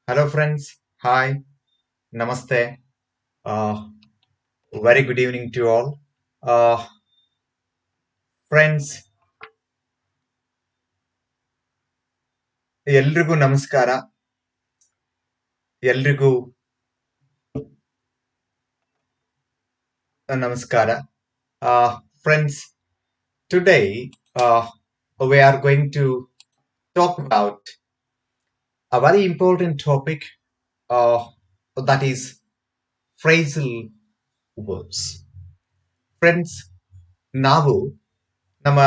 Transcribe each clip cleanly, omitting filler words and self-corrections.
Hello, friends. Hi. Namaste. Uh, very good evening to all. Uh, friends, ಎಲ್ರಿಗೂ ನಮಸ್ಕಾರ. ಎಲ್ರಿಗೂ ನಮಸ್ಕಾರ. Friends, today we are going to talk about a very important topic that is phrasal verbs. Friends, ನಾವು ನಮ್ಮ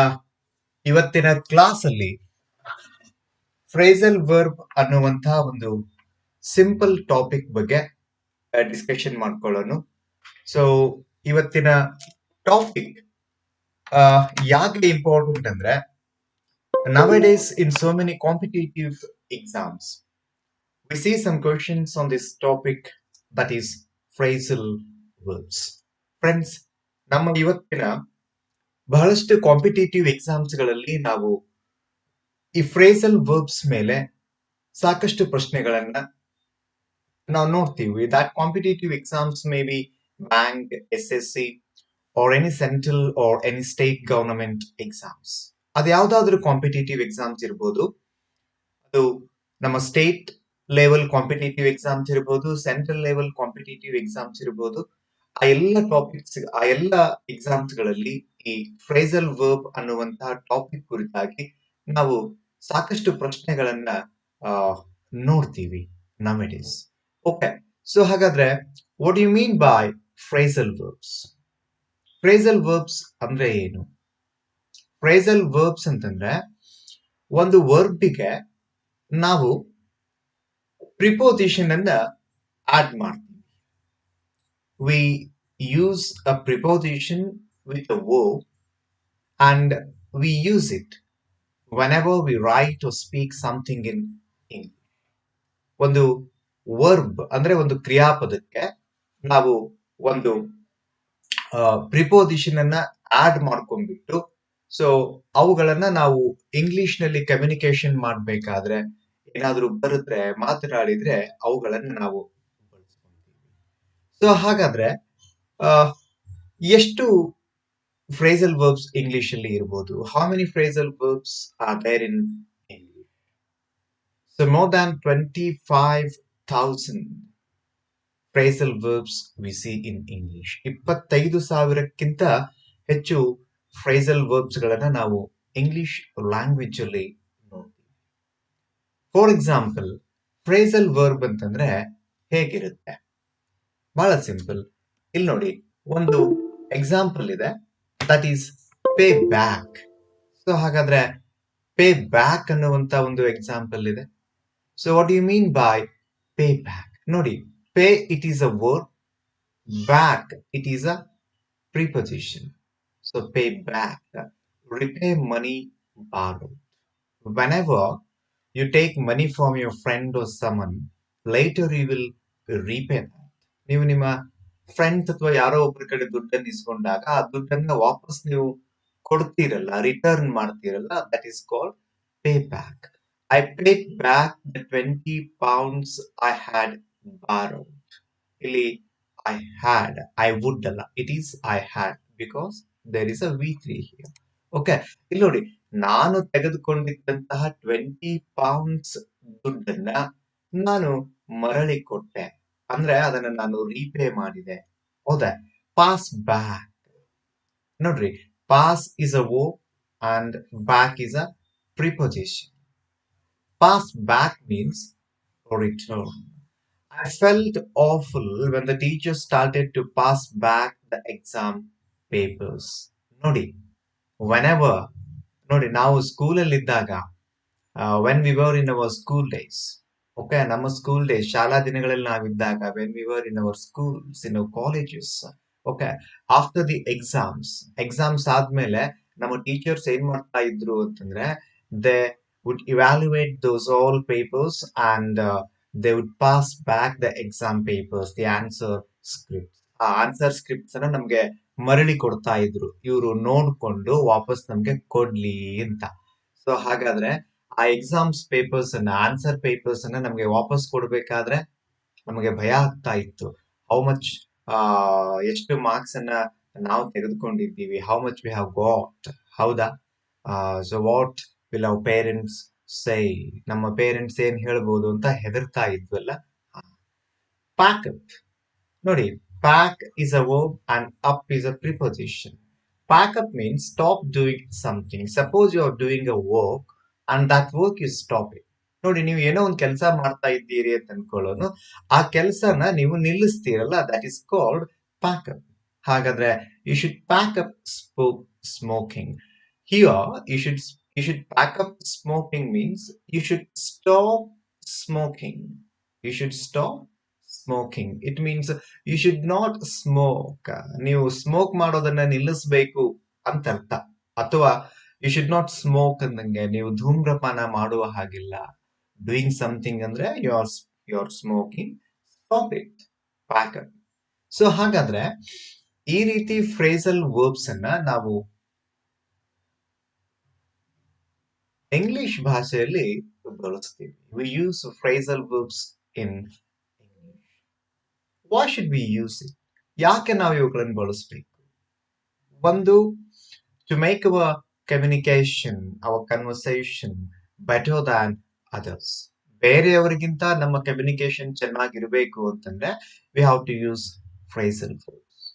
ಇವತ್ತಿನ class ಅಲ್ಲಿ phrasal verb ಅನ್ನುವಂತಹ ಒಂದು ಸಿಂಪಲ್ ಟಾಪಿಕ್ ಬಗ್ಗೆ ಡಿಸ್ಕಷನ್ ಮಾಡ್ಕೊಳ್ಳೋಣ. ಸೊ ಇವತ್ತಿನ ಟಾಪಿಕ್ ಯಾಕೆ ಇಂಪಾರ್ಟೆಂಟ್ ಅಂದ್ರೆ nowadays in so many competitive exams we see some questions on this topic, that is phrasal verbs. Friends, ನಮ್ಮ ಇವತ್ತಿನ ಬಹಳಷ್ಟು ಕಾಂಪಿಟೇಟಿವ್ ಎಕ್ಸಾಮ್ಸ್ ಗಳಲ್ಲಿ ನಾವು ಈ ಫ್ರೇಸಲ್ ವರ್ಬ್ಸ್ ಮೇಲೆ ಸಾಕಷ್ಟು ಪ್ರಶ್ನೆಗಳನ್ನ ನಾವು ನೋಡ್ತೀವಿ. that competitive exams may be bank, SSC or any central or any state government exams. ಅದು ಯಾವ್ದಾದ್ರು ಕಾಂಪಿಟೇಟಿವ್ ಎಕ್ಸಾಮ್ಸ್ ಇರ್ಬೋದು, ಅದು ನಮ್ಮ ಸ್ಟೇಟ್ ಲೆವೆಲ್ ಕಾಂಪಿಟೇಟಿವ್ ಎಕ್ಸಾಮ್ಸ್ ಇರ್ಬೋದು, ಸೆಂಟ್ರಲ್ ಲೆವೆಲ್ ಕಾಂಪಿಟೇಟಿವ್ ಎಕ್ಸಾಮ್ಸ್ ಇರ್ಬೋದು. ಆ ಎಲ್ಲ ಟಾಪಿಕ್ಸ್, ಆ ಎಲ್ಲ ಎಕ್ಸಾಮ್ಸ್ ಗಳಲ್ಲಿ ಈ ಫ್ರೇಸಲ್ ವರ್ಬ್ ಅನ್ನುವಂತಹ ಟಾಪಿಕ್ ಕುರಿತಾಗಿ ನಾವು ಸಾಕಷ್ಟು ಪ್ರಶ್ನೆಗಳನ್ನ ನೋಡ್ತೀವಿ nowadays. ಓಕೆ, ಸೊ ಹಾಗಾದ್ರೆ what you mean by phrasal verbs? Phrasal verbs ಅಂದ್ರೆ ಏನು? ಫ್ರೇಸಲ್ ವರ್ಬ್ಸ್ ಅಂತಂದ್ರೆ ಒಂದು ವರ್ಬ್ಗೆ ನಾವು ಪ್ರಿಪೋಸಿಷನ್ ಅನ್ನ ಆಡ್ ಮಾಡ್ತೀವಿ. We use a preposition with a verb and we use it whenever we write or speak something in English. ಒಂದು verb ಅಂದ್ರೆ ಒಂದು ಕ್ರಿಯಾಪದಕ್ಕೆ ನಾವು ಒಂದು ಪ್ರಿಪೋಸಿಷನ್ ಅನ್ನ ಆಡ್ ಮಾಡ್ಕೊಂಡ್ಬಿಟ್ಟು, ಸೊ ಅವುಗಳನ್ನ ನಾವು ಇಂಗ್ಲಿಷ್ ನಲ್ಲಿ ಕಮ್ಯುನಿಕೇಶನ್ ಮಾಡ್ಬೇಕಾದ್ರೆ, ಏನಾದ್ರೂ ಬರೆದ್ರೆ, ಮಾತನಾಡಿದ್ರೆ ಅವುಗಳನ್ನ ನಾವು ಬಳಸ್ಕೊಂತೀವಿ. ಸೊ ಹಾಗಾದ್ರೆ ಎಷ್ಟು ಫ್ರೇಸಲ್ ವರ್ಬ್ಸ್ ಇಂಗ್ಲಿಷ್ ಅಲ್ಲಿ ಇರಬಹುದು? How many phrasal verbs are there in English? So more than 25,000 phrasal verbs we see in English. 25,000ಕ್ಕಿಂತ ಹೆಚ್ಚು ಫ್ರೇಸಲ್ ವರ್ಬ್ಸ್ ಗಳನ್ನ ನಾವು ಇಂಗ್ಲಿಷ್ ಲ್ಯಾಂಗ್ವೇಜ್ ಅಲ್ಲಿ ನೋಡ್ತೀವಿ. ಫಾರ್ ಎಕ್ಸಾಂಪಲ್, ಫ್ರೇಸಲ್ ವರ್ಬ್ ಅಂತಂದ್ರೆ ಹೇಗಿರುತ್ತೆ? ಬಹಳ ಸಿಂಪಲ್. ಇಲ್ಲಿ ನೋಡಿ, ಒಂದು ಎಕ್ಸಾಂಪಲ್ ಇದೆ, that is pay back. So ಹಾಗಾದ್ರೆ ಪೇ ಬ್ಯಾಕ್ ಅನ್ನುವಂತ ಒಂದು ಎಕ್ಸಾಂಪಲ್ ಇದೆ. So what you mean by pay back? ನೋಡಿ, pay it is a verb, back it is a preposition. So pay back, repay money borrowed. Whenever you take money from your friend or someone, later you will repay that. ನೀವು ನಿಮ್ಮ friends ಅಥವಾ ಯಾರೋ ಒಬ್ಬರ ಕಡೆ ದುಡ್ಡನ್ನು ಇಸ್ಕೊಂಡಾಗ ಆ ದುಡ್ಡನ್ನ ವಾಪಸ್ ನೀವು ಕೊಡ್ತೀರಲ್ಲ, ರಿಟರ್ನ್ ಮಾಡ್ತೀರಲ್ಲ, that is called pay back. I paid back the 20 pounds I had borrowed. ಇಲ್ಲಿ I had, I would ಅಲ್ಲ, it is I had because there is a V3 here. Okay, ಇಲ್ಲಿ ನೋಡಿ, ನಾನು ತೆಗೆದುಕೊಂಡಿದ್ದಂತಹ 20 pounds ದುಡ್ಡನ್ನ ನಾನು ಮರಳಿ ಕೊಟ್ಟೆ, ಅಂದ್ರೆ ಅದನ್ನ ನಾನು ರೀಪೇ ಮಾಡಿದೆ. ಹೌದಾ? Pass back. ನೋಡ್ರಿ, pass is a verb and back is a preposition. Pass back means return. I felt awful when the teacher started to pass back the exam papers. ನೋಡಿ, whenever, ನೋಡಿ, ನಾವು ಸ್ಕೂಲಲ್ಲಿ ಇದ್ದಾಗ, when we were in our school days, okay, ನಮ್ಮ school days, ಶಾಲಾ ದಿನಗಳಲ್ಲಿ ನಾವಿದ್ದಾಗ, when we were in our schools, in our colleges, okay, after the exams ಆದ್ಮೇಲೆ ನಮ್ಮ ಟೀಚರ್ಸ್ ಏನ್ ಮಾಡ್ತಾ ಇದ್ರು ಅಂತಂದ್ರೆ, they would evaluate those all papers and they would pass back the exam papers, the answer scripts. ಆ answer scripts ಅನ್ನ ನಮ್ಗೆ ಮರಳಿ ಕೊಡ್ತಾ ಇದ್ರು, ಇವರು ನೋಡ್ಕೊಂಡು ವಾಪಸ್ ನಮ್ಗೆ ಕೊಡ್ಲಿ ಅಂತ. ಸೊ ಹಾಗಾದ್ರೆ ಆ ಎಕ್ಸಾಮ್ಸ್ ಪೇಪರ್ಸ್ ಅನ್ನ ಆನ್ಸರ್ ಪೇಪರ್ಸ್ ಅನ್ನ ನಮಗೆ ವಾಪಸ್ ಕೊಡ್ಬೇಕಾದ್ರೆ ನಮಗೆ ಭಯ ಆಗ್ತಾ ಇತ್ತು. ಹೌ ಮಚ್ ಎಷ್ಟು ಮಾರ್ಕ್ಸ್ ಅನ್ನ ನಾವು ತೆಗೆದುಕೊಂಡಿದ್ದೀವಿ, how much we have got, ಹೌದಾ? So what will our parents say, ನಮ್ಮ ಪೇರೆಂಟ್ಸ್ ಏನ್ ಹೇಳ್ಬೋದು ಅಂತ ಹೆದರ್ತಾ ಇದ್ವಲ್ಲ. ಪ್ಯಾಕ್ ಅಪ್ ನೋಡಿ, pack is a verb and up is a preposition. Pack up means stop doing something. Suppose you are doing a work and that work you stop it. ನೋಡಿ, ನೀವು ಏನೋ ಒಂದು ಕೆಲಸ ಮಾಡ್ತಾ ಇದ್ದೀರಿ ಅಂತ ಅನ್ಕೊಳ್ಳೋನು, ಆ ಕೆಲಸನ ನೀವು ನಿಲ್ಲಿಸ್ತೀರಲ್ಲ, that is called pack up. ಹಾಗಾದ್ರೆ you should pack up smoking. Here you should pack up smoking means you should stop smoking. You should stop smoking. It means you should not smoke. ನೀವು smoke ಮಾಡೋದನ್ನ ನಿಲ್ಲಿಸಬೇಕು ಅಂತ ಅರ್ಥ. ಅಥವಾ you should not smoke ಅಂದಂಗೆ ನೀವು ಧೂಮ್ರಪಾನ ಮಾಡುವ ಹಾಗಿಲ್ಲ. ಡೂಯಿಂಗ್ ಸಮಥಿಂಗ್ ಅಂದ್ರೆ you are smoking, stop it, pack up. So ಹಾಗಾದ್ರೆ ಈ ರೀತಿ ಫ್ರೇಸಲ್ ವರ್ಬ್ಸ್ ಅನ್ನ ನಾವು ಇಂಗ್ಲಿಷ್ ಭಾಷೆಯಲ್ಲಿ ಬಳಸ್ತೀವಿ. We use phrasal verbs in English. Why should we use it? ಯಾಕೆ ನಾವು ಇವುಗಳನ್ನು ಬಳಸಬೇಕು? ಒಂದು, to make our communication, our conversation better than others. ಬೇರೆಯವರಿಗಿಂತ ನಮ್ಮ ಕಮ್ಯುನಿಕೇಶನ್ ಚೆನ್ನಾಗಿರಬೇಕು ಅಂತಂದ್ರೆ we have to use phrasal verbs.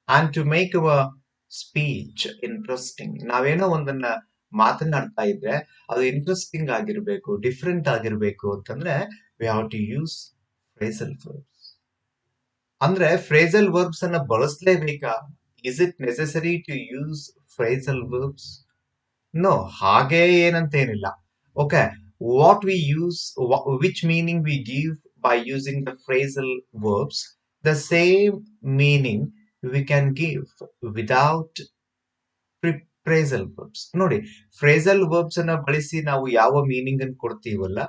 And to make our speech interesting. ನಾವೇನೋ ಒಂದನ್ನ ಮಾತನಾಡ್ತಾ ಇದ್ರೆ ಅದು ಇಂಟ್ರೆಸ್ಟಿಂಗ್ ಆಗಿರ್ಬೇಕು, ಡಿಫ್ರೆಂಟ್ ಆಗಿರ್ಬೇಕು ಅಂತಂದ್ರೆ we have to use phrasal verbs. ಅಂದ್ರೆ ಫ್ರೇಸಲ್ ವರ್ಬ್ಸ್ ಅನ್ನ ಬಳಸಲೇಬೇಕಾ? Is it necessary to use phrasal verbs? No, ಹಾಗೆ ಏನಂತೇನಿಲ್ಲ. Okay, what we use, which meaning we give by using the phrasal verbs, the same meaning we can give without phrasal verbs. ನೋಡಿ, phrasal verbs ಅನ್ನ ಬಳಸಿ ನಾವು ಯಾವ meaning ಅನ್ನು ಕೊಡ್ತೀವಲ್ಲ,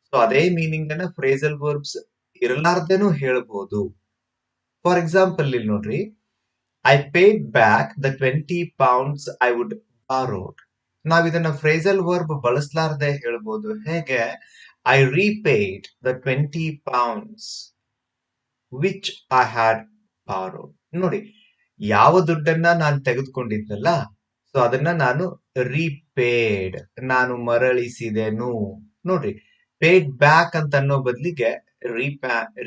so ಅದೇ ಮೀನಿಂಗ್ ಅನ್ನ ಫ್ರೇಸಲ್ ವರ್ಬ್ಸ್ ಇರಲಾರ್ದೇನೂ ಹೇಳ್ಬೋದು. ಫಾರ್ ಎಕ್ಸಾಂಪಲ್ ಇಲ್ಲಿ ನೋಡ್ರಿ, I paid back the 20 pounds I would borrowed. ನಾವ್ ಇದನ್ನ ಫ್ರೇಸಲ್ ವರ್ಬ್ ಬಳಸಲಾರದೆ ಹೇಳ್ಬೋದು. ಹೇಗೆ? I repaid the 20 pounds which I had borrowed. ನೋಡಿ, ಯಾವ ದುಡ್ಡನ್ನ ನಾನು ತೆಗೆದುಕೊಂಡಿದ್ದಲ್ಲ, ಸೊ ಅದನ್ನ ನಾನು ರೀಪೇಡ್, ನಾನು ಮರಳಿಸಿದೆನು. ನೋಡ್ರಿ, ಪೇಡ್ ಬ್ಯಾಕ್ ಅಂತ ಅನ್ನೋ ಬದಲಿಗೆ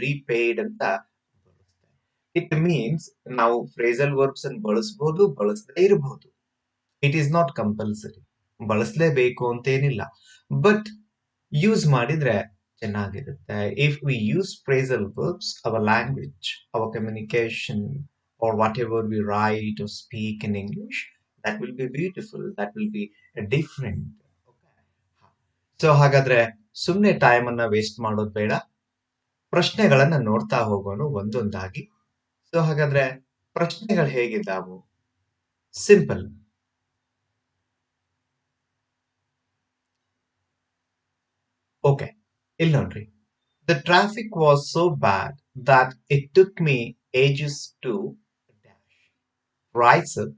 ರೀಪೇಡ್ ಅಂತ. ಇಟ್ ಮೀನ್ಸ್ ನಾವು ಫ್ರೇಸಲ್ ವರ್ಬ್ಸ್ ಅನ್ನು ಬಳಸಬಹುದು, ಬಳಸದೇ ಇರಬಹುದು. ಇಟ್ ಈಸ್ ನಾಟ್ ಕಂಪಲ್ಸರಿ, ಬಳಸಲೇಬೇಕು ಅಂತೇನಿಲ್ಲ. ಬಟ್ ಯೂಸ್ ಮಾಡಿದ್ರೆ ಚೆನ್ನಾಗಿರುತ್ತೆ. If we use phrasal verbs, our language, our communication, or whatever we write or speak in English, that will be beautiful, that will be different. So ಹಾಗಾದ್ರೆ ಸುಮ್ಮನೆ time ಅನ್ನ waste ಮಾಡೋದು ಬೇಡ, ಪ್ರಶ್ನೆಗಳನ್ನ ನೋಡ್ತಾ ಹೋಗೋಣ ಒಂದೊಂದಾಗಿ. ಸೊ ಹಾಗಾದ್ರೆ ಪ್ರಶ್ನೆಗಳು ಹೇಗಿದ್ದಾವು? ಸಿಂಪಲ್. ಓಕೆ, ಇಲ್ಲಿ ನೋಡ್ರಿ, the traffic was so bad that it took me ages to dash. Rise up,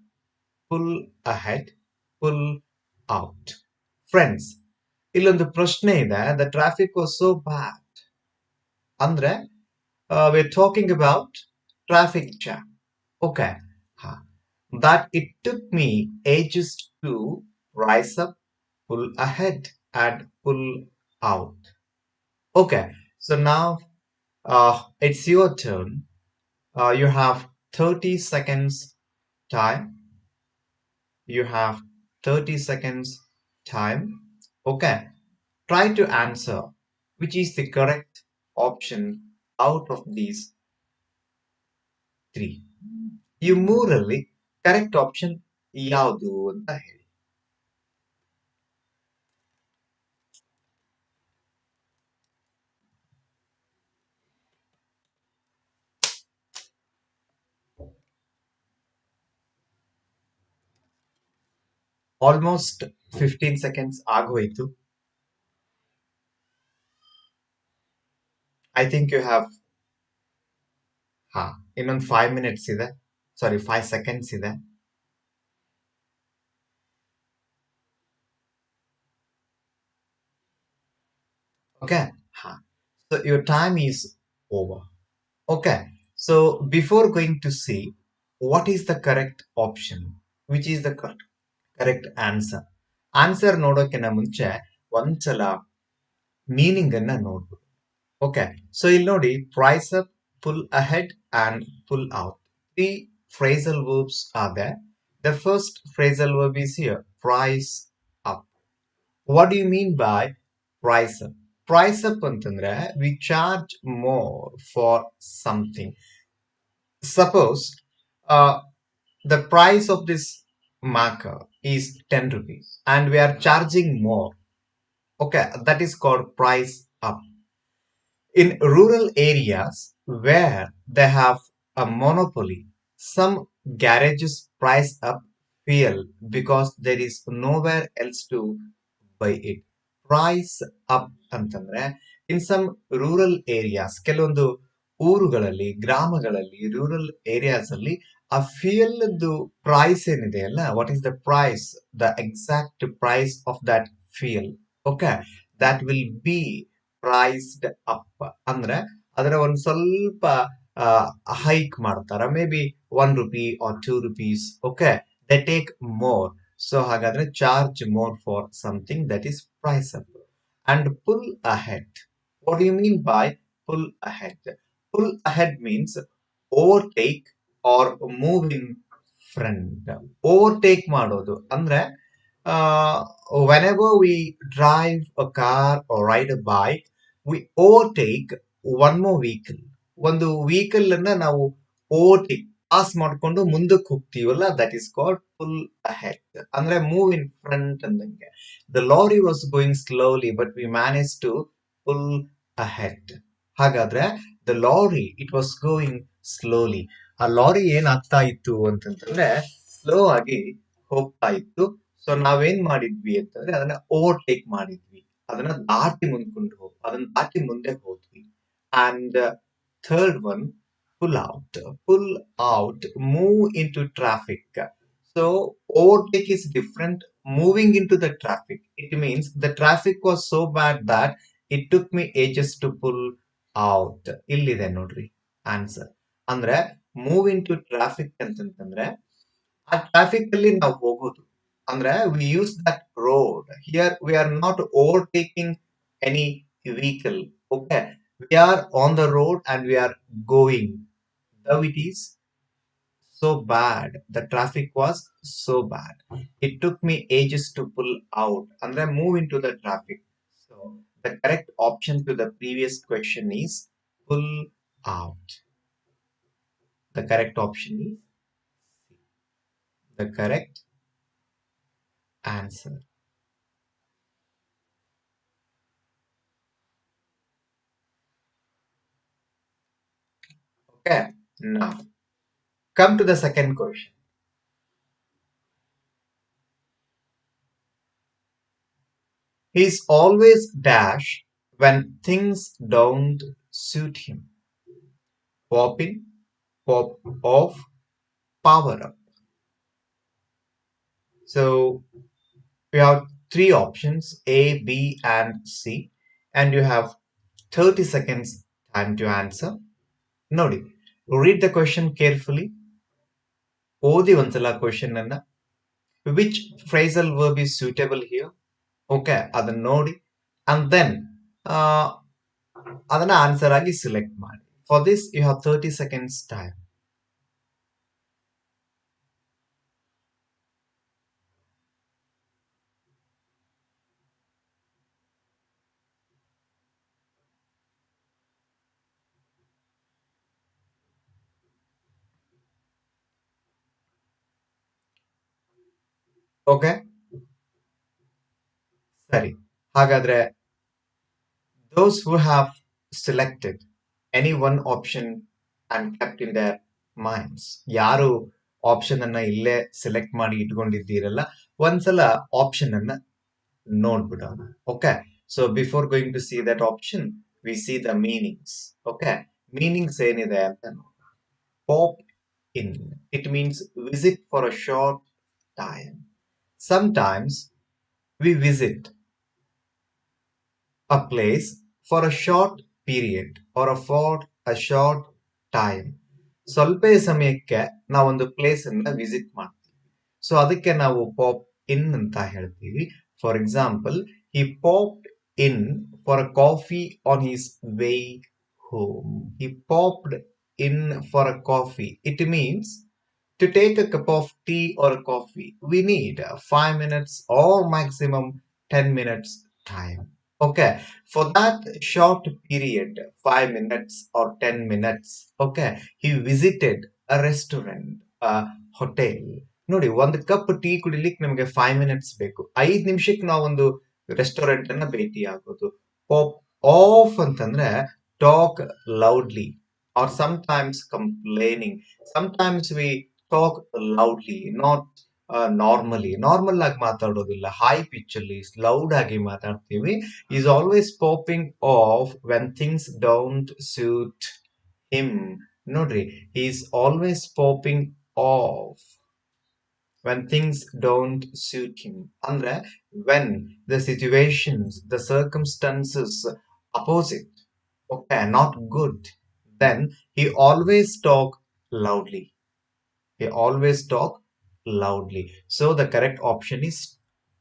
pull ahead, pull out. Friends, ಇಲ್ಲೊಂದು ಪ್ರಶ್ನೆ ಇದೆ. ದ ಟ್ರಾಫಿಕ್ ವಾಸ್ ಸೋ ಬ್ಯಾಡ್ ಅಂದ್ರೆ we're talking about traffic jam. Okay. That it took me ages to rise up, pull ahead, and pull out. Okay. So now it's your turn. You have 30 seconds time. You have 30 seconds time. Okay. Try to answer which is the correct option out of these three. ಈ ಮೂರಲ್ಲಿ correct option ಯಾವುದು ಅಂತ ಹೇಳಿ. Almost 15 seconds ಆಗೋಯ್ತು. I think you have ಇನ್ನೊಂದು 5 minutes ಇದೆ, ಸಾರಿ 5 seconds ಇದೆ. Okay. Huh. So your time is over. Okay. So before going to see what is the correct option, which is the correct answer. Answer ನೋಡೋಕ್ಕಿಂತ ಮುಂಚೆ ಒಂದ್ಸಲ meaning ಅನ್ನ ನೋಡ್ಬೋದು. Okay, so ಇಲ್ಲಿ ನೋಡಿ, price up, pull ahead and pull out. Three phrasal verbs are there. The first phrasal verb is here, price up. What do you mean by price up? Price up ಅಂತಂದ್ರೆ we charge more for something. Suppose uh, the price of this marker is 10 rupees and we are charging more. Okay, that is called price up. In rural areas where they have a monopoly, some garages price up fuel because there is nowhere else to buy it. Price up ಅಂತಂದ್ರೆ in some rural areas, ಕೆಲವೊಂದು ಊರುಗಳಲ್ಲಿ, ಗ್ರಾಮಗಳಲ್ಲಿ, rural areas ಅಲ್ಲಿ ಆ fuel price ಏನಿದೆ ಅಲ್ಲ, what is the price, the exact price of that fuel, okay, that will be priced up. ಅಂದ್ರೆ ಅದರ ಒಂದು ಸ್ವಲ್ಪ ಹೈಕ್ ಮಾಡ್ತಾರ, maybe 1 rupee or 2 rupees. Okay, they take more. So ಹಾಗಾದ್ರೆ charge more for something, that is price up. And pull ahead, what you mean by pull ahead? Pull ahead means overtake or move in front. Overtake ಮಾಡೋದು ಅಂದ್ರೆ whenever we drive a car or ride a bike, we overtake one more vehicle. ಒಂದು vehicle ಅನ್ನ ನಾವು overtake, pass ಮಾಡ್ಕೊಂಡು ಮುಂದಕ್ಕೆ ಹೋಗ್ತೀವಲ್ಲ, that is called full ahead. ಅಂದ್ರೆ move in front ಅಂದಂಗೆ. The lorry was going slowly but we manage to full ahead. ಹಾಗಾದ್ರೆ the lorry it was going slowly. ಆ ಲಾರಿ ಏನಾಗ್ತಾ ಇತ್ತು ಅಂತಂದ್ರೆ ಸ್ಲೋ ಆಗಿ ಹೋಗ್ತಾ ಇತ್ತು. ಸೊ ನಾವೇನ್ ಮಾಡಿದ್ವಿ ಅಂತಂದ್ರೆ ಅದನ್ನ ಓವರ್ಟೇಕ್ ಮಾಡಿದ್ವಿ, ಅದನ್ನ ದಾಟಿ ಅದನ್ನ ದಾಟಿ ಮುಂದೆ ಹೋದ್ವಿ. And third one, pull out. Pull out, move into traffic. So overtake is different. Moving into the traffic, it means the traffic was so bad that it took me ages to pull out. ಇಲ್ಲಿದೆ ನೋಡ್ರಿ answer. ಅಂದ್ರೆ move in to traffic ಅಂತಂತಂದ್ರೆ ಆ traffic ಅಲ್ಲಿ ನಾವು ಹೋಗೋದು. ಅಂದ್ರೆ we use that road. Here we are not overtaking any vehicle. Okay, we are on the road and we are going. Though it is so bad, the traffic was so bad, it took me ages to pull out. Andre move into the traffic. So the correct option to the previous question is pull out. The correct option is the correct answer. Okay, now come to the second question. He's always dash when things don't suit him. Pop in, pop off, power up. So you have three options, A, B, and C, and you have 30 seconds time to answer. Nodi, read the question carefully. ಓದಿ ಒಂದ್ಸಲ question ಅನ್ನ. Which phrasal verb is suitable here? Okay, ಅದನ್ನ ನೋಡಿ and then ಅದನ್ನ answer ಆಗಿ select ಮಾಡಿ. For this you have 30 seconds time. Okay, ಸರಿ. ಹಾಗಾದ್ರೆ those who have selected any one option and kept in their minds, ಯಾರು option ಅನ್ನ ಇಲ್ಲೇ ಸೆಲೆಕ್ಟ್ ಮಾಡಿ ಇಟ್ಕೊಂಡಿದ್ದೀರಲ್ಲ, ಒಂದ್ಸಲ ಆಪ್ಷನ್ ಅನ್ನ ನೋಡ್ಬಿಡೋಣ. Okay, so before going to see that option we see the meanings. Okay, meanings ಏನಿದೆ ಅಂತ ನೋಡಿ. Pop in, it means visit for a short time. Sometimes we visit a place for a short period or for a short time. ಸ್ವಲ್ಪ ಸಮಯಕ್ಕೆ ನಾವೊಂದು place ಅನ್ನ visit ಮಾಡ್ತೀವಿ. So ಅದಕ್ಕೆ ನಾವು ಪಾಪ್ ಇನ್ ಅಂತ ಹೇಳ್ತೀವಿ. For example, he popped in for a coffee on his way home. He popped in for a coffee. It means to take a cup of tea or coffee, we need 5 minutes or maximum 10 minutes time. Okay, for that short period, 5 minutes or 10 minutes, okay, he visited a restaurant, a hotel. ನೋಡಿ, ಒಂದು cup tea ಕುಡಿಲಿಕ್ಕೆ ನಮಗೆ 5 minutes ಬೇಕು. 5 ನಿಮಿಷಕ್ಕೆ ನಾವೊಂದು restaurant ಅನ್ನ ಭೇಟಿ ಆಗೋದು. ಪಾಪ್ ಆಫ್ ಅಂತಂದ್ರೆ talk loudly or sometimes complaining. Sometimes we talk loudly, not normally. Normal ಆಗಿ ಮಾತಾಡೋದಿಲ್ಲ, ಹೈ ಪಿಚ್ ಅಲ್ಲಿ ಲೌಡ್ ಆಗಿ ಮಾತಾಡ್ತೀವಿ. Is always popping off when things don't suit him. ನೋಡ್ರಿ, is always popping off when things don't suit him. Andre, when the situations, the circumstances opposite, okay, not good, then he always talk loudly. He always talk loudly. So the correct option is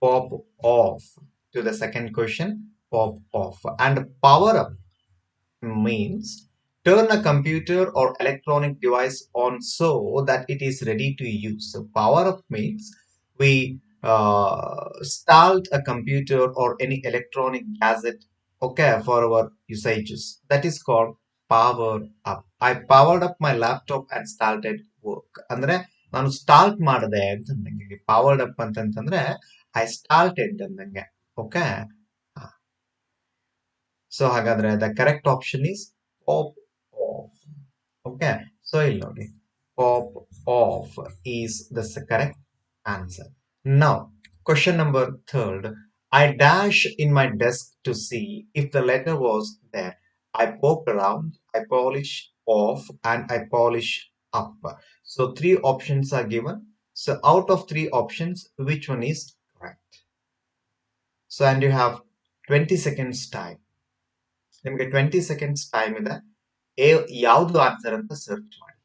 pop off. To the second question, pop off. And power up means turn a computer or electronic device on so that it is ready to use. So power up means we start a computer or any electronic gadget, okay, for our usages. That is called power up. I powered up my laptop and started work. ಅಂದ್ರೆ ನಾನು start ಮಾಡಿದೆ ಅಂತಂದಂಗೆ. Powered up ಅಂತಂತಂದ್ರೆ I started ಅಂದಂಗೆ. Okay, so ಹಾಗಾದ್ರೆ the correct option is pop off. Okay, so ಇಲ್ಲಿ ನೋಡಿ, pop off is the correct answer. Now, question number third. I dash in my desk to see if the letter was there. I poke around, I polish off, and I polish up. So three options are given. So out of three options, which one is correct? So, and you have 20 seconds time. ನಿಮಗೆ 20 seconds time ಇದೆ. ಯಾವುದು answer ಅಂತ search ಮಾಡಿ.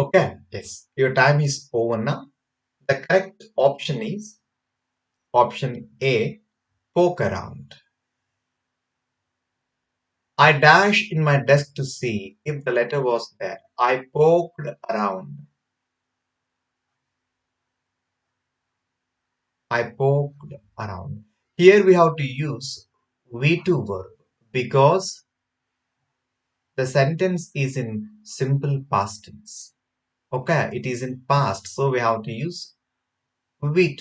Okay, yes, your time is over now. The correct option is option A, poke around. I dashed in my desk to see if the letter was there. I poked around. I poked around. Here we have to use V2 verb because the sentence is in simple past tense. Okay, it is in past, so we have to use V2,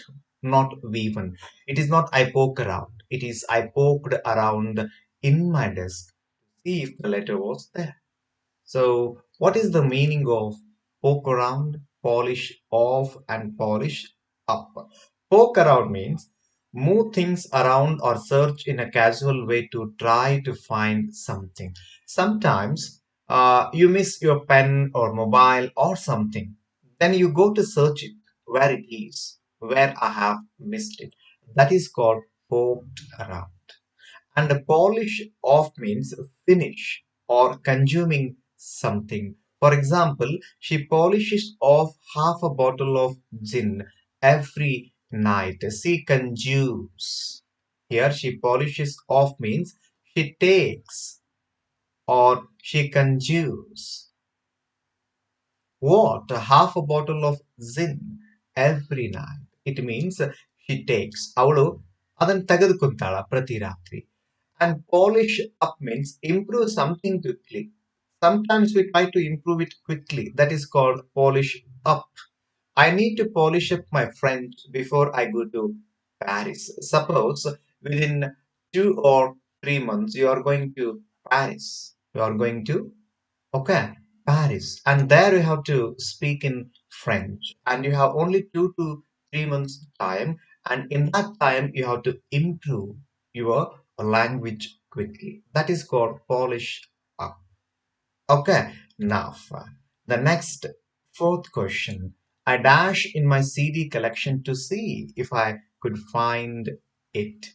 not V1. It is not I poke around. It is I poked around in my desk to see if the letter was there. So, what is the meaning of poke around, polish off, and polish up? Poke around means move things around or search in a casual way to try to find something. Sometimes you miss your pen or mobile or something. Then you go to search it where it is, where I have missed it. That is called poked around. And the polish off means finish or consuming something. For example, she polishes off half a bottle of gin every night. She consumes. Here, she polishes off means she takes or she consumes. What? Half a bottle of gin every night. It means she takes. ಅವಳು ಅದನ್ನು ತೆಗೆದುಕೊಂತಾಳ ಪ್ರತಿ ರಾತ್ರಿ. And polish up means improve something quickly. Sometimes we try to improve it quickly. That is called polish up. I need to polish up my French before I go to Paris. Suppose within 2 or 3 months you are going to Paris. You are going to, okay, Paris. And there you have to speak in French. And you have only 2 to 3 months time. And in that time you have to improve your language quickly. That is called polish up. Okay, now The next, fourth question. I dash in my CD collection to see if I could find it.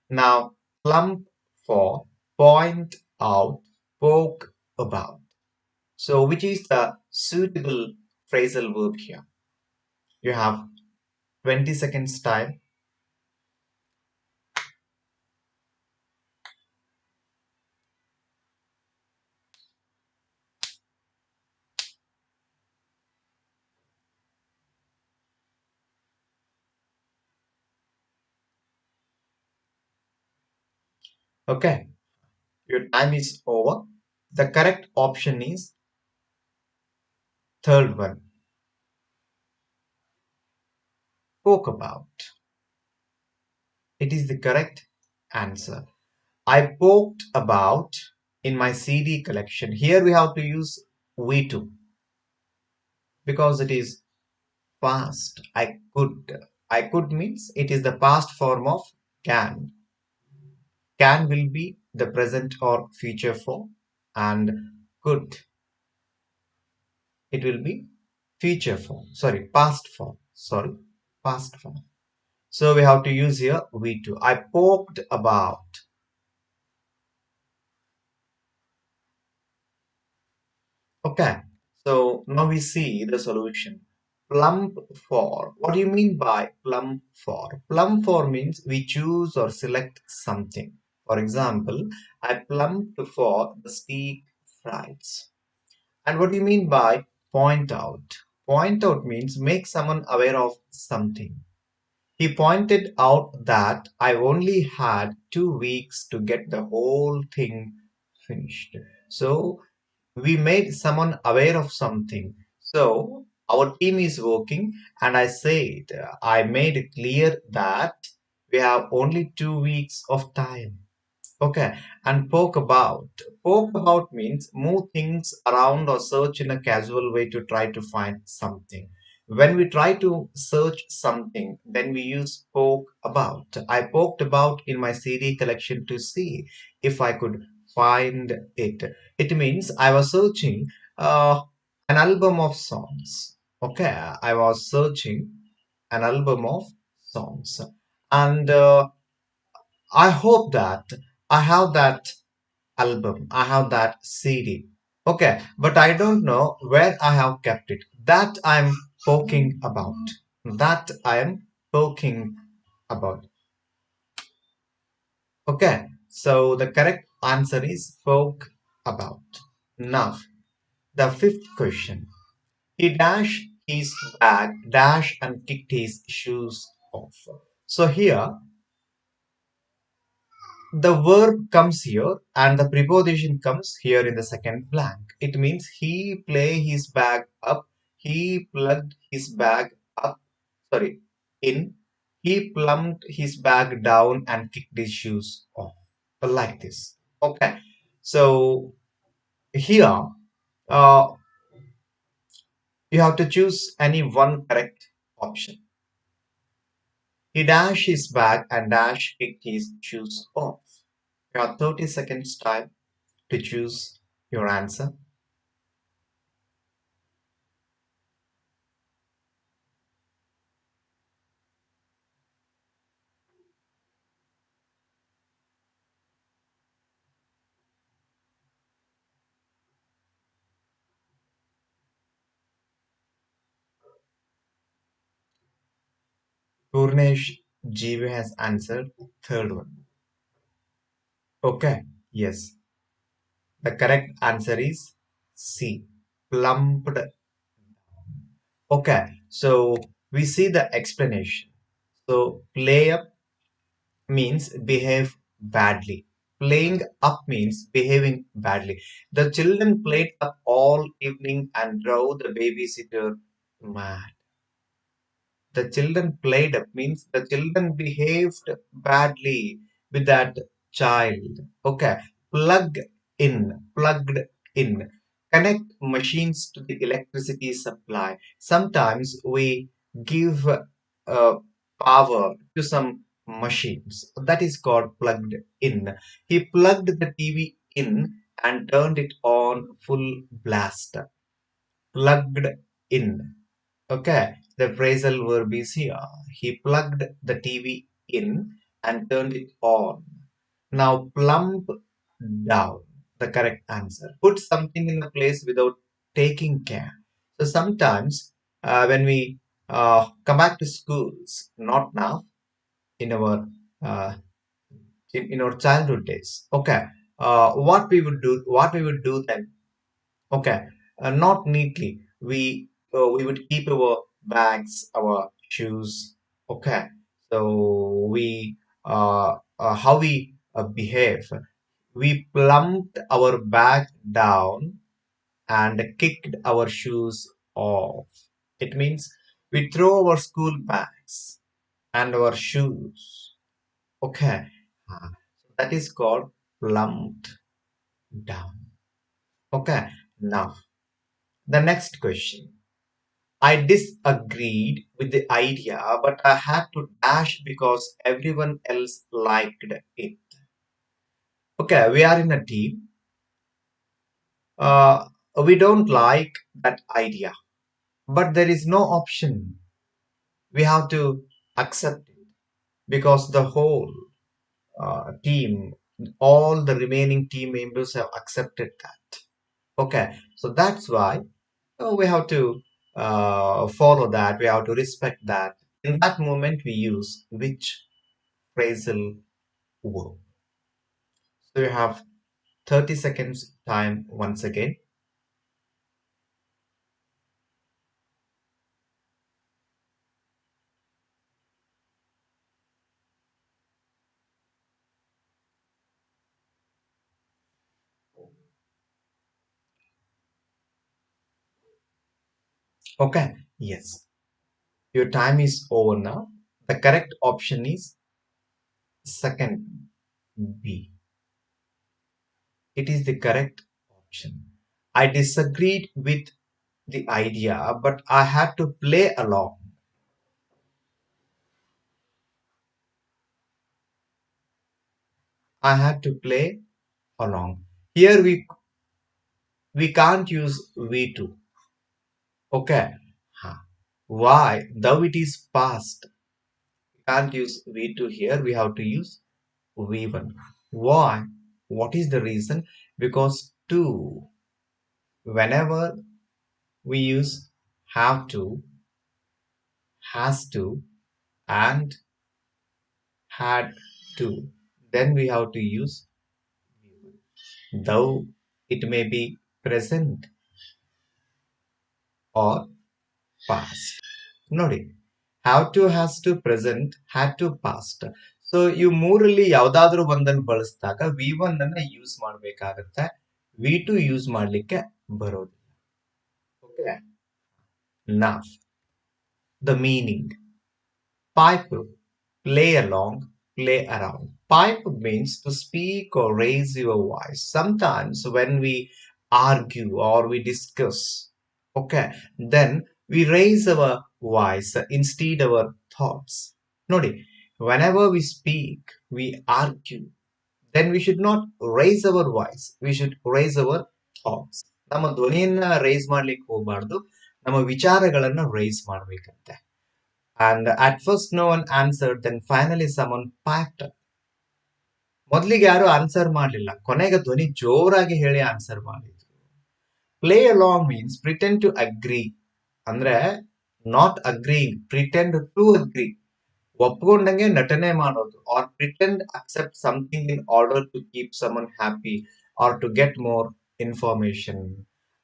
Now, plump for point out, poke about. So, which is the suitable phrasal verb here? You have 20 seconds time. Okay, your time is over. The correct option is third one, poke about. It is the correct answer. I poked about in my CD collection. Here we have to use V2 because it is past. I could. I could means it is the past form of can. Can will be the present or future form, and could, it will be future form. Sorry, past form. Sorry, past form. So we have to use here V2. I poked about. Okay, so now we see the solution. Plump for. What do you mean by plump for? Plump for means we choose or select something. For example, I plumped for the steak fries. And what do you mean by point out? Point out means make someone aware of something. He pointed out that I only had 2 weeks to get the whole thing finished. So we made someone aware of something. So our team is working, and I said, I made it clear that we have only 2 weeks of time. Okay, and poke about. Poke about means move things around or search in a casual way to try to find something. When we try to search something, then we use poke about. I poked about in my CD collection to see if I could find it. It means I was searching an album of songs. Okay, I was searching an album of songs. And I hope that I have that album, I have that CD. Okay, but I don't know where I have kept it. That I'm poking about. That I am poking about. Okay, so the correct answer is poke about. Now, the fifth question. He dashed his bag, dash and kicked his shoes off. So here the verb comes here and the preposition comes here in the second blank. It means he play his bag up, he plugged his bag up, sorry, in, he plumped his bag down and kicked his shoes off. Like this. Okay. So here uh, you have to choose any one correct option. He dashed his bag and dash kicked his shoes off. You have 30 seconds time to choose your answer. Purnesh Jeev has answered third one. Okay, yes. The correct answer is C. Plumped. Okay, so we see the explanation. So play up means behave badly. Playing up means behaving badly. The children played up all evening and drove the babysitter mad. The children played up means the children behaved badly with that child. Okay. Plug plugged in. Connect machines to the electricity supply. Sometimes we give power to some machines. That is called plugged in. He plugged the TV in and turned it on full blast. Plugged in. Okay, the phrasal verb is here. He plugged the TV in and turned it on. Now plump down, the correct answer. Put something in a place without taking care. So sometimes when we come back to schools, not now, in our uh, in our childhood days. Okay, what we would do then. Okay, not neatly. We would keep our bags, our shoes. Okay, so we how we behave. We plumped our bag down and kicked our shoes off. It means we throw our school bags and our shoes. Okay, so that is called plumped down. Okay, now the next question. I disagreed with the idea, but I had to dash because everyone else liked it. Okay, we are in a team. Uh, we don't like that idea, but there is no option. We have to accept it because the whole team, all the remaining team members have accepted that. Okay, so that's why we have to follow that. We have to respect that. In that moment, we use which phrasal verb. So you have 30 seconds time once again. Okay, yes. Your time is over now. The correct option is second B. It is the correct option. I disagreed with the idea, but I had to play along. I had to play along. Here we can't use V2. Okay. Huh. Why? Though it is past. We can't use V2 here. We have to use V1. Why? What is the reason? Because to, whenever we use have to, has to, and had to, then we have to use though it may be present or past. ನೋಡಿ have to has to present had to past. So ಇವು ಮೂರಲ್ಲಿ ಯಾವ್ದಾದ್ರು ಒಂದನ್ನು ಬಳಸಿದಾಗ V1 ಅನ್ನ use ಮಾಡ್ಬೇಕಾಗತ್ತೆ. V2 use ಮಾಡ್ಲಿಕ್ಕೆ ಬರೋದಿಲ್ಲ. ಓಕೆ, ನಾ the meaning pipe, play along, play around. Pipe means to speak or raise your voice. Sometimes when we argue or we discuss, okay, then we raise our voice instead our thoughts. Nodi, whenever we speak, we argue, then we should not raise our voice. We should raise our thoughts. ನಮ್ಮ ಧ್ವನಿಯನ್ನ rice ಮಾಡ್ಲಿಕ್ಕೆ ಹೋಗ್ಬಾರ್ದು, ನಮ್ಮ ವಿಚಾರಗಳನ್ನ rice ಮಾಡ್ಬೇಕಂತೆ. And at first no one answered, then finally someone piped up. ಮೊದ್ಲಿಗೆ ಯಾರು answer ಮಾಡಲಿಲ್ಲ, ಕೊನೆಗೆ ಧ್ವನಿ ಜೋರಾಗಿ ಹೇಳಿ ಆನ್ಸರ್ ಮಾಡಿದ್ರು. Play along means pretend to agree, ಅಂದ್ರೆ not agreeing, pretend to agree, ಒಪ್ಕೊಂಡಂಗೆ ನಟನೆ ಮಾಡೋದು, or pretend accept something in order to keep someone happy or to get more information.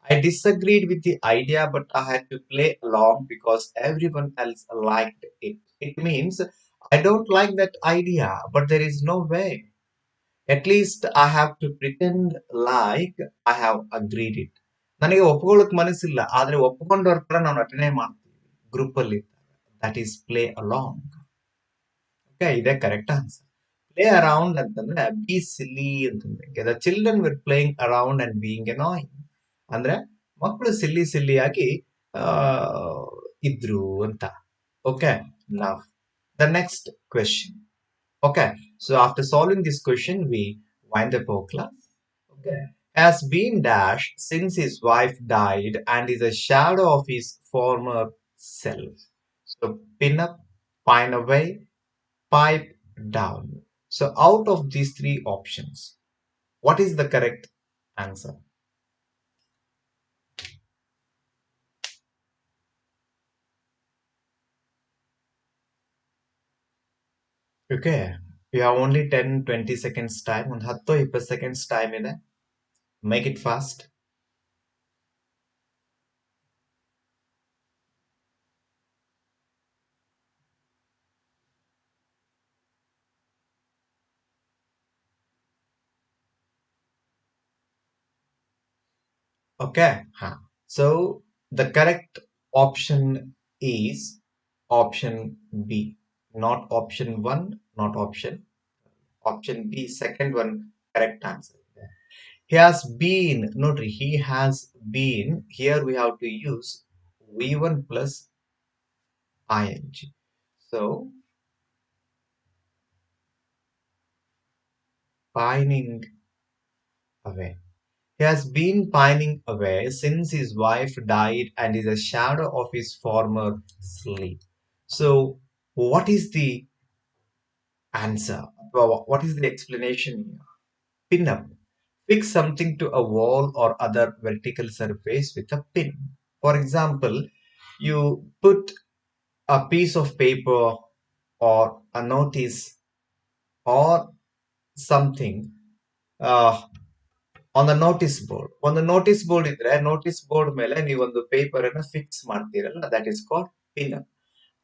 I disagreed with the idea, but I had to play along because everyone else liked it. It means I don't like that idea, but there is no way. At least I have to pretend like I have agreed it. ನನಗೆ ಒಪ್ಕೊಳ್ಳೋಕೆ ಮನಸ್ಸಿಲ್ಲ, ಆದ್ರೆ ಒಪ್ಕೊಂಡವ್ರ ತರ ನಾವು ನಟನೆ ಮಾಡ್ತೀವಿ group ಅಲ್ಲಿ. That is play along. Okay, ಇದೇ correct answer. Play around ಅಂತಂದ್ರೆ ಬಿ ಸಿಲಿ ಅಂತಂದ್ರೆ the children were playing around and being annoying, ಅಂದ್ರೆ ಮಕ್ಕಳು ಸಿಲ್ಲಿ ಸಿಲ್ಲಿಯಾಗಿ ಇದ್ರು ಅಂತ. Okay, now the next question. Okay, so after solving this question, we wind up our class. Okay, has been dash since his wife died and is a shadow of his former self. So pin up, pine away, pipe down. So out of these three options, what is the correct answer? Okay, you have only 10-20 seconds time. ಒಂದು 10-20 seconds time ಇದೆ. Make it fast. Okay. Huh. So the correct option is option B, not option one, not option B, second one, correct answer. He has been, note, he has been, here we have to use V1 plus ing. So pining away. He has been pining away since his wife died and is a shadow of his former sleep. So, what is the answer? Well, what is the explanation here? Pin up. Fix something to a wall or other vertical surface with a pin. For example, you put a piece of paper or a notice or something uh, on the notice board. ಒಂದು notice board ಇದ್ರೆ notice board ಮೇಲೆ ನೀವೊಂದು paper ಅನ್ನ fix ಮಾಡ್ತೀರಲ್ಲ, that is called pin up.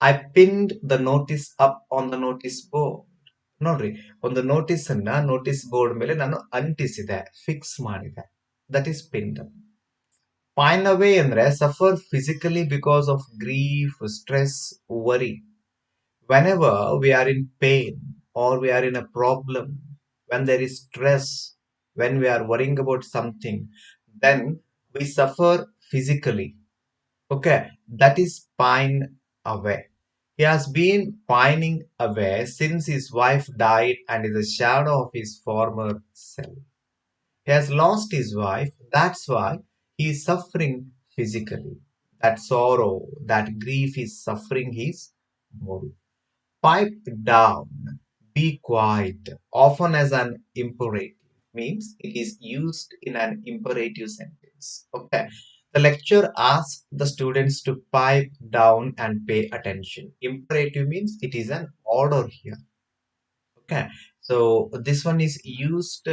I pinned the notice up on the notice board. ನೋಡ್ರಿ, ಒಂದು notice ಅನ್ನ notice board ಮೇಲೆ ನಾನು ಅಂಟಿಸಿದೆ, ಫಿಕ್ಸ್ ಮಾಡಿದೆ, that is pinned up. Pine away ಅಂದ್ರೆ suffer physically because of grief, stress, worry. Whenever we are in pain or we are in a problem, when there is stress, when we are worrying about something, then we suffer physically. Okay, that is pine away. He has been pining away since his wife died and is a shadow of his former self. He has lost his wife, that's why he is suffering physically. That sorrow, that grief is suffering his body. Pipe down, be quiet, often as an imperative, means it is used in an imperative sentence. Okay. The lecturer asks the students to pipe down and pay attention. Imperative means it is an order here. Okay. So this one is used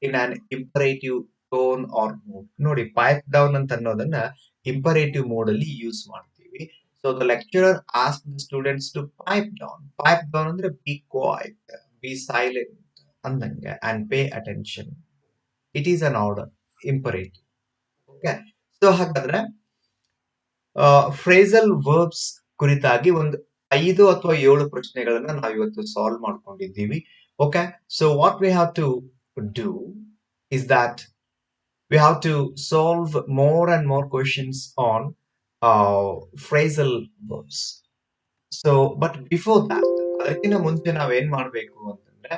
in an imperative tone or mood. ನೋಡಿ, pipe down ಅಂತ ಅನ್ನೋದನ್ನ imperative mode ಅಲ್ಲಿ use ಮಾಡ್ತೀವಿ. So the lecturer asked the students to pipe down. Pipe down ಅಂದ್ರೆ be quiet, be silent ಅಂದಂಗೆ, and pay attention. It is an order, imperative. Okay. So ಹಾಗಾದ್ರೆ phrasal verbs ಕುರಿತಾಗಿ ಒಂದು 5 ಅಥವಾ 7 ಪ್ರಶ್ನೆಗಳನ್ನ ನಾವು ಇವತ್ತು ಸಾಲ್ವ್ ಮಾಡ್ಕೊಂಡಿದ್ದೀವಿ. Okay, so what we have to do is that we have to solve more and more questions on phrasal verbs. So, but before that, ಅದಕ್ಕಿಂತ ಮುಂಚೆ ನಾವೇನ್ ಮಾಡ್ಬೇಕು ಅಂತಂದ್ರೆ,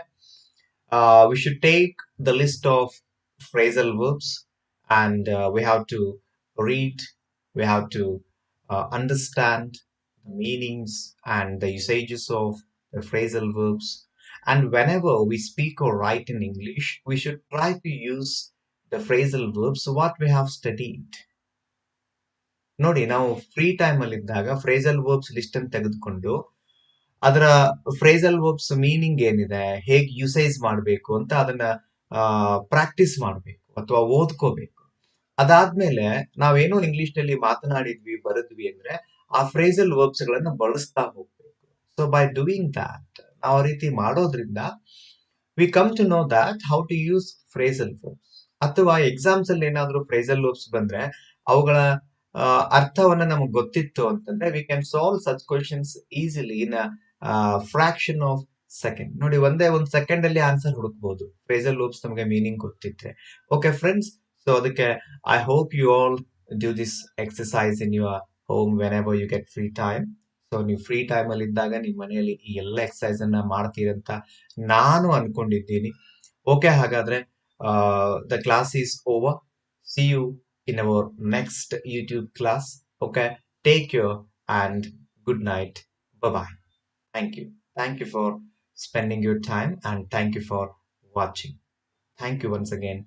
we should take the list of phrasal verbs and we have to read, we have to understand the meanings and the usages of the phrasal verbs. And whenever we speak or write in English, we should try to use the phrasal verbs what we have studied. ನೋಡಿ, ನಾವು free time ಅಲ್ಲಿ ಇದ್ದಾಗ phrasal verbs list ಅನ್ನು ತೆಗೆದುಕೊಂಡು ಅದರ phrasal verbs meaning ಏನಿದೆ, ಹೇಗೆ usage ಮಾಡಬೇಕು ಅಂತ ಅದನ್ನ ಪ್ರಾಕ್ಟೀಸ್ ಮಾಡಬೇಕು ಅಥವಾ ಓದ್ಕೋಬೇಕು. ಅದಾದ್ಮೇಲೆ ನಾವೇನೋ ಇಂಗ್ಲಿಷ್ ನಲ್ಲಿ ಮಾತನಾಡಿದ್ವಿ, ಬರೆದ್ವಿ ಅಂದ್ರೆ ಆ ಫ್ರೇಸಲ್ ವರ್ಬ್ಸ್ ಗಳನ್ನ ಬಳಸ್ತಾ ಹೋಗ್ಬೇಕು. ಸೊ ಬೈ ಡೂಯಿಂಗ್ ದಾಟ್, ನಾವು ಆ ರೀತಿ ಮಾಡೋದ್ರಿಂದ we come to know that how to use phrasal verbs. ಅಥವಾ ಎಕ್ಸಾಮ್ಸ್ ಅಲ್ಲಿ ಏನಾದ್ರೂ ಫ್ರೇಸಲ್ ವರ್ಬ್ಸ್ ಬಂದ್ರೆ ಅವುಗಳ ಅರ್ಥವನ್ನ ನಮಗೆ ಗೊತ್ತಿತ್ತು ಅಂತಂದ್ರೆ we can solve such questions easily in fraction of second. ನೋಡಿ, ಒಂದೇ ಒಂದು ಸೆಕೆಂಡ್ ಅಲ್ಲಿ ಆನ್ಸರ್ ಹುಡುಕ್ಬಹುದು ಫ್ರೇಸಲ್ ವರ್ಬ್ಸ್ ನಮಗೆ ಮೀನಿಂಗ್ ಗೊತ್ತಿದ್ರೆ. ಓಕೆ ಫ್ರೆಂಡ್ಸ್, ಸೊ ಅದಕ್ಕೆ I hope you all do this exercise in your home whenever you get free time. So ನೀವು free time ಅಲ್ಲಿ ಇದ್ದಾಗ ನಿಮ್ಮ ಮನೆಯಲ್ಲಿ ಈ ಎಲ್ಲ ಎಕ್ಸರ್ಸೈಸ್ ಅನ್ನ ಮಾಡ್ತೀರಂತ ನಾನು ಅನ್ಕೊಂಡಿದ್ದೀನಿ. ಓಕೆ, ಹಾಗಾದ್ರೆ the class is over. See you in our next YouTube class. Okay. Take care and good night. Bye bye. Thank you. Thank you for spending your time and thank you for watching. Thank you once again.